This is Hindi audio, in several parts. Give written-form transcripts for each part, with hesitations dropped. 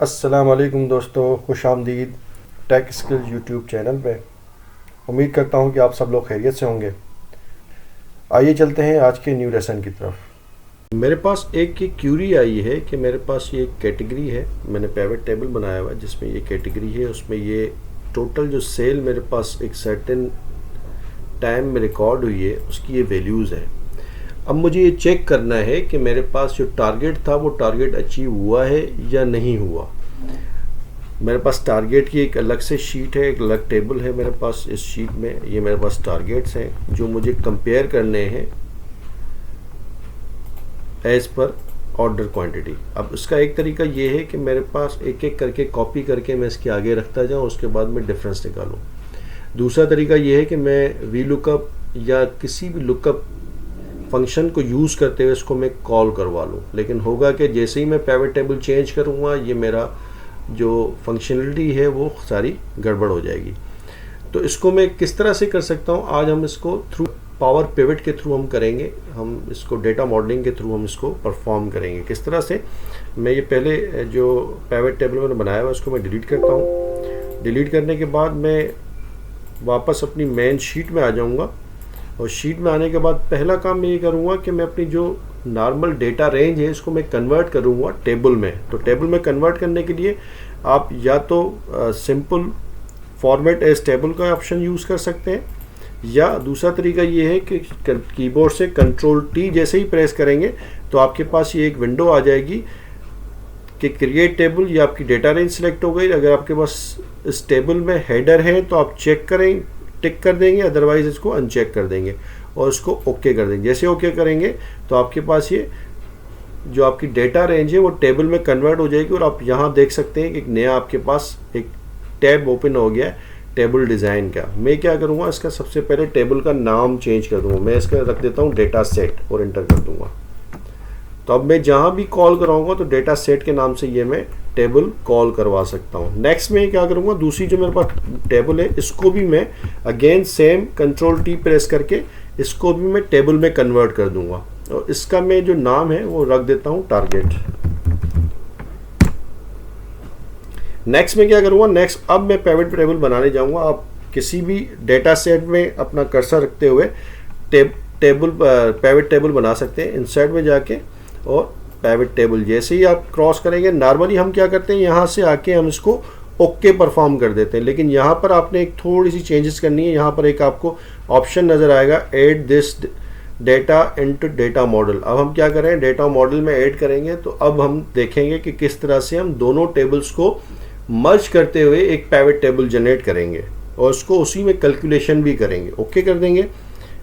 अस्सलामुअलैकुम दोस्तों, खुश आमदीद टेक स्किल्स यूट्यूब चैनल पे। उम्मीद करता हूँ कि आप सब लोग खैरियत से होंगे। आइए चलते हैं आज के न्यू लेसन की तरफ। मेरे पास एक ये क्यूरी आई है कि मेरे पास ये कैटेगरी है, मैंने पिवट टेबल बनाया हुआ है जिसमें ये कैटेगरी है, उसमें ये टोटल जो सेल मेरे पास एक सर्टेन टाइम में रिकॉर्ड हुई है उसकी ये वैल्यूज़ है। अब मुझे ये चेक करना है कि मेरे पास जो टारगेट था वो टारगेट अचीव हुआ है या नहीं हुआ। मेरे पास टारगेट की एक अलग से शीट है, एक अलग टेबल है मेरे पास। इस शीट में ये मेरे पास टारगेट्स हैं जो मुझे कंपेयर करने हैं एज पर ऑर्डर क्वांटिटी। अब उसका एक तरीका ये है कि मेरे पास एक एक करके कॉपी करके मैं इसके आगे रखता जाऊँ, उसके बाद मैं डिफरेंस निकालूँ। दूसरा तरीका ये है कि मैं वी लुकअप या किसी भी लुकअप फंक्शन को यूज़ करते हुए इसको मैं कॉल करवा लूँ। लेकिन होगा कि जैसे ही मैं पिवट टेबल चेंज करूँगा ये मेरा जो फंक्शनलिटी है वो सारी गड़बड़ हो जाएगी। तो इसको मैं किस तरह से कर सकता हूँ, आज हम इसको थ्रू पावर पिवट के थ्रू हम करेंगे। हम इसको डेटा मॉडलिंग के थ्रू हम इसको परफॉर्म करेंगे। किस तरह से, मैं ये पहले जो पिवट टेबल मैंने बनाया हुआ उसको मैं डिलीट करता हूँ। डिलीट करने के बाद मैं वापस अपनी मेन शीट में आ जाऊँगा और शीट में आने के बाद पहला काम मैं ये करूँगा कि मैं अपनी जो नॉर्मल डेटा रेंज है इसको मैं कन्वर्ट करूँगा टेबल में। तो टेबल में कन्वर्ट करने के लिए आप या तो सिंपल फॉर्मेट एज टेबल का ऑप्शन यूज़ कर सकते हैं, या दूसरा तरीका ये है कि कीबोर्ड से कंट्रोल टी जैसे ही प्रेस करेंगे तो आपके पास ये एक विंडो आ जाएगी कि क्रिएट टेबल, या आपकी डेटा रेंज सेलेक्ट हो गई। अगर आपके पास इस टेबल में हेडर है तो आप चेक करें, टिक कर देंगे, अदरवाइज इसको अनचेक कर देंगे और इसको ओके कर देंगे। जैसे ओके करेंगे तो आपके पास ये जो आपकी डेटा रेंज है वो टेबल में कन्वर्ट हो जाएगी। और आप यहाँ देख सकते हैं कि एक नया आपके पास एक टैब ओपन हो गया है टेबल डिज़ाइन का। मैं क्या करूँगा, इसका सबसे पहले टेबल का नाम चेंज कर दूँगा। मैं इसका रख देता हूँ डेटा सेट और एंटर कर दूँगा। तो अब मैं जहाँ भी कॉल कराऊंगा तो डेटा सेट के नाम से ये मैं टेबल कॉल करवा सकता हूँ। नेक्स्ट में क्या करूँगा, दूसरी जो मेरे पास टेबल है इसको भी मैं again same control T press करके इसको भी मैं टेबल में कन्वर्ट कर दूंगा। और इसका मैं जो नाम है वो रख देता हूँ टारगेट। नेक्स्ट में क्या करूँगा, नेक्स्ट अब मैं पिवट टेबल बनाने जाऊँगा। आप किसी भी डेटा सेट में अपना कर्सर रखते हुए पिवट टेबल बना सकते हैं। इंसर्ट में जाके और पिवट टेबल जैसे ही आप क्रॉस करेंगे, नॉर्मली हम क्या करते हैं यहाँ से आके हम इसको ओके परफॉर्म कर देते हैं। लेकिन यहाँ पर आपने एक थोड़ी सी चेंजेस करनी है। यहाँ पर एक आपको ऑप्शन नज़र आएगा add this data into data model. अब हम क्या करें, डेटा मॉडल में ऐड करेंगे। तो अब हम देखेंगे कि किस तरह से हम दोनों टेबल्स को मर्ज करते हुए एक पिवट टेबल जनरेट करेंगे और उसको उसी में कैलकुलेशन भी करेंगे। ओके कर देंगे।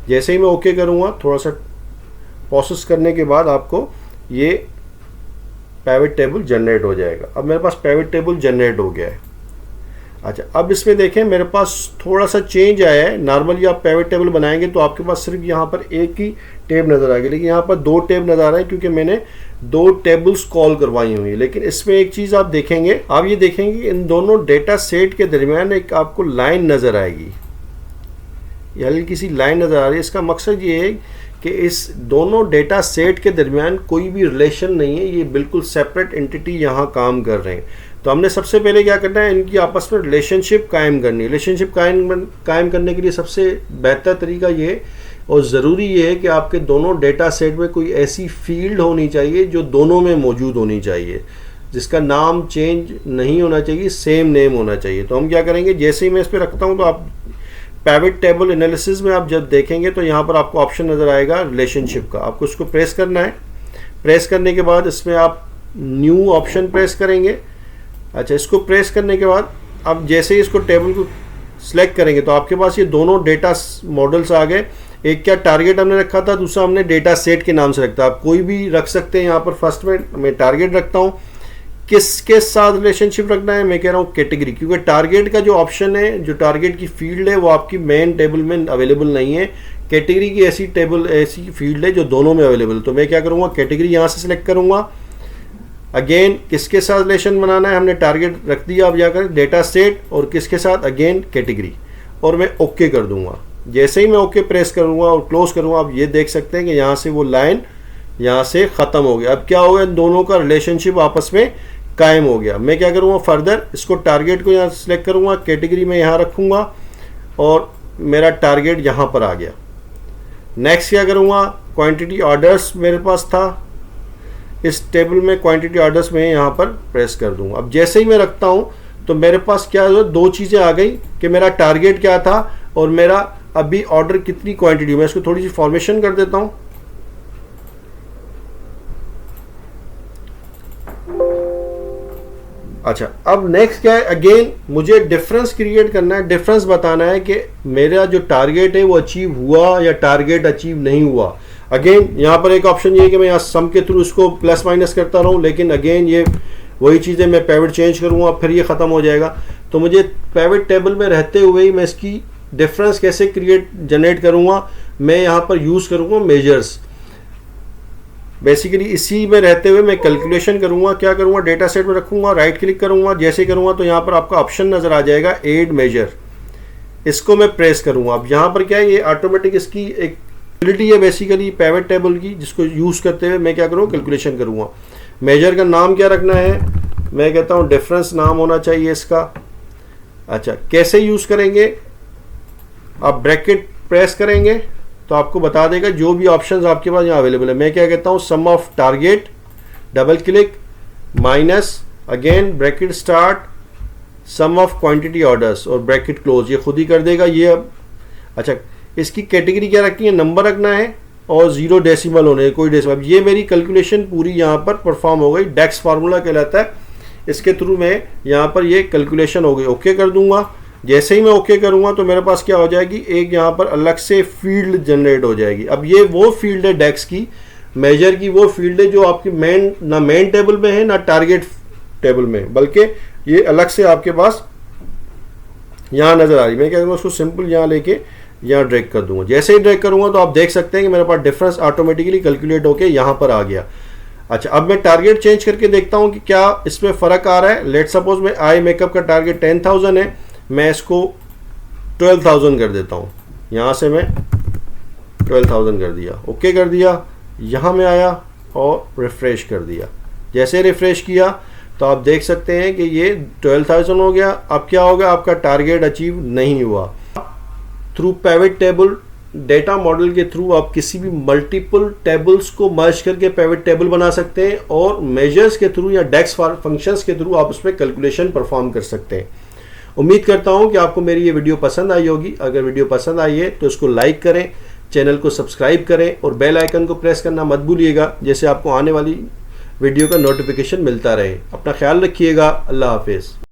जैसे ही मैं ओके करूँगा, थोड़ा सा प्रोसेस करने के बाद आपको ये पिवट टेबल जनरेट हो जाएगा। अब मेरे पास पिवट टेबल जनरेट हो गया है। अच्छा, अब इसमें देखें मेरे पास थोड़ा सा चेंज आया है। नॉर्मली आप पिवट टेबल बनाएंगे तो आपके पास सिर्फ यहाँ पर एक ही टेब नज़र आएगी, लेकिन यहाँ पर दो टेब नज़र आ रहे हैं क्योंकि मैंने दो टेबल्स कॉल करवाई हुई है। लेकिन इसमें एक चीज़ आप देखेंगे, आप ये देखेंगे कि इन दोनों डेटा सेट के दरमियान एक आपको लाइन नज़र आएगी, ये हल्की सी लाइन नज़र आ रही है। इसका मकसद ये है कि इस दोनों डेटा सेट के दरमियान कोई भी रिलेशन नहीं है, ये बिल्कुल सेपरेट एंटिटी यहाँ काम कर रहे हैं। तो हमने सबसे पहले क्या करना है, इनकी आपस में रिलेशनशिप कायम करनी है। रिलेशनशिप कायम करने के लिए सबसे बेहतर तरीका ये और ज़रूरी ये है कि आपके दोनों डेटा सेट में कोई ऐसी फील्ड होनी चाहिए जो दोनों में मौजूद होनी चाहिए, जिसका नाम चेंज नहीं होना चाहिए, सेम नेम होना चाहिए। तो हम क्या करेंगे, जैसे ही मैं इस पर रखता हूँ तो आप पिवट टेबल एनालिसिस में आप जब देखेंगे तो यहाँ पर आपको ऑप्शन नज़र आएगा रिलेशनशिप का। आपको उसको प्रेस करना है। प्रेस करने के बाद इसमें आप न्यू ऑप्शन प्रेस करेंगे। अच्छा, इसको प्रेस करने के बाद अब जैसे ही इसको टेबल को सिलेक्ट करेंगे तो आपके पास ये दोनों डेटा मॉडल्स आ गए। एक क्या टारगेट हमने रखा था, दूसरा हमने डेटा सेट के नाम से रखता। आप कोई भी रख सकते हैं। यहाँ पर फर्स्ट में मैं टारगेट रखता हूँ। किसके साथ रिलेशनशिप रखना है, मैं कह रहा हूँ कैटेगरी, क्योंकि टारगेट का जो ऑप्शन है, जो टारगेट की फील्ड है वो आपकी मेन टेबल में अवेलेबल नहीं है। कैटेगरी की ऐसी फील्ड है जो दोनों में अवेलेबल। तो मैं क्या करूँगा, कैटेगरी यहाँ से सिलेक्ट करूँगा। अगेन किसके साथ रिलेशन बनाना है, हमने टारगेट रख दिया। अब जाकर डेटा सेट और किसके साथ, अगेन कैटेगरी, और मैं ओके कर दूंगा। जैसे ही मैं ओके प्रेस करूंगा और क्लोज करूंगा, आप ये देख सकते हैं कि यहाँ से वो लाइन यहाँ से ख़त्म हो गया। अब क्या होगा, इन दोनों का रिलेशनशिप आपस में कायम हो गया। मैं क्या करूँगा फर्दर इसको टारगेट को यहाँ सेलेक्ट करूँगा, कैटेगरी में यहाँ रखूँगा और मेरा टारगेट यहाँ पर आ गया। नेक्स्ट क्या करूँगा, क्वांटिटी ऑर्डर्स मेरे पास था, इस टेबल में क्वांटिटी ऑर्डर्स में यहाँ पर प्रेस कर दूँगा। अब जैसे ही मैं रखता हूँ तो मेरे पास क्या है, दो चीज़ें आ गई कि मेरा टारगेट क्या था और मेरा अभी ऑर्डर कितनी क्वांटिटी। मैं इसको थोड़ी सी फॉर्मेशन कर देता हूँ। अच्छा, अब नेक्स्ट क्या है, अगेन मुझे डिफरेंस क्रिएट करना है, डिफरेंस बताना है कि मेरा जो टारगेट है वो अचीव हुआ या टारगेट अचीव नहीं हुआ। अगेन यहाँ पर एक ऑप्शन ये है कि मैं यहाँ सम के थ्रू इसको प्लस माइनस करता रहूँ, लेकिन अगेन ये वही चीज़ें, मैं पिवट चेंज करूँगा फिर ये ख़त्म हो जाएगा। तो मुझे पिवट टेबल में रहते हुए ही मैं इसकी डिफरेंस कैसे जनरेट करूँगा, मैं यहाँ पर यूज़ करूँगा मेजर्स। बेसिकली इसी में रहते हुए मैं कैलकुलेशन करूँगा। क्या करूँगा, डेटा सेट में रखूँगा, राइट क्लिक करूँगा, जैसे करूँगा तो यहाँ पर आपका ऑप्शन नज़र आ जाएगा एड मेजर, इसको मैं प्रेस करूँगा। अब यहाँ पर क्या है, ये ऑटोमेटिक इसकी एक एबिलिटी है बेसिकली पिवट टेबल की, जिसको यूज़ करते हुए मैं क्या करूँगा, कैलकुलेशन करूँगा। मेजर का नाम क्या रखना है, मैं कहता हूँ डिफरेंस नाम होना चाहिए इसका। अच्छा, कैसे यूज़ करेंगे, आप ब्रैकेट प्रेस करेंगे तो आपको बता देगा जो भी ऑप्शंस आपके पास यहाँ अवेलेबल है। मैं क्या कहता हूँ, sum of target, double click, minus, again bracket start, sum of quantity orders और ब्रैकेट क्लोज, ये खुद ही कर देगा ये। अब अच्छा, इसकी कैटेगरी क्या रखनी है, नंबर रखना है और 0 डेसिमल होने, कोई डेसिमल। ये मेरी कैलकुलेशन पूरी यहाँ पर परफॉर्म हो गई, डेक्स फार्मूला कहलाता है, इसके थ्रू मैं यहाँ पर ये कैलकुलेशन हो गई। ओके कर दूंगा। जैसे ही मैं ओके करूँगा तो मेरे पास क्या हो जाएगी, एक यहाँ पर अलग से फील्ड जनरेट हो जाएगी। अब ये वो फील्ड है डेक्स की, मेजर की वो फील्ड है जो आपकी मेन टेबल में है ना टारगेट टेबल में, बल्कि ये अलग से आपके पास यहाँ नज़र आ रही। मैं क्या करूँगा, उसको सिंपल यहाँ लेके यहाँ ड्रैग कर दूंगा। जैसे ही ड्रैग करूँगा तो आप देख सकते हैं कि मेरे पास डिफरेंस ऑटोमेटिकली कैलकुलेट होके यहाँ पर आ गया। अच्छा, अब मैं टारगेट चेंज करके देखता हूँ कि क्या इसमें फ़र्क आ रहा है। लेट सपोज में आई मेकअप का टारगेट 10,000 है, मैं इसको 12,000 कर देता हूँ। यहाँ से मैं 12,000 कर दिया, ओके कर दिया, यहाँ में आया और रिफ़्रेश कर दिया। जैसे रिफ़्रेश किया तो आप देख सकते हैं कि ये 12,000 हो गया। अब क्या होगा, आपका टारगेट अचीव नहीं हुआ। Through pivot table data model के थ्रू आप किसी भी मल्टीपल टेबल्स को मर्ज करके पिवट टेबल बना सकते हैं और मेजर्स के थ्रू या डेक्स फंक्शंस के थ्रू आप उसमें कैलकुलेशन परफॉर्म कर सकते हैं। उम्मीद करता हूं कि आपको मेरी ये वीडियो पसंद आई होगी। अगर वीडियो पसंद आई है तो इसको लाइक करें, चैनल को सब्सक्राइब करें और बेल आइकन को प्रेस करना मत भूलिएगा, जैसे आपको आने वाली वीडियो का नोटिफिकेशन मिलता रहे। अपना ख्याल रखिएगा। अल्लाह हाफिज़।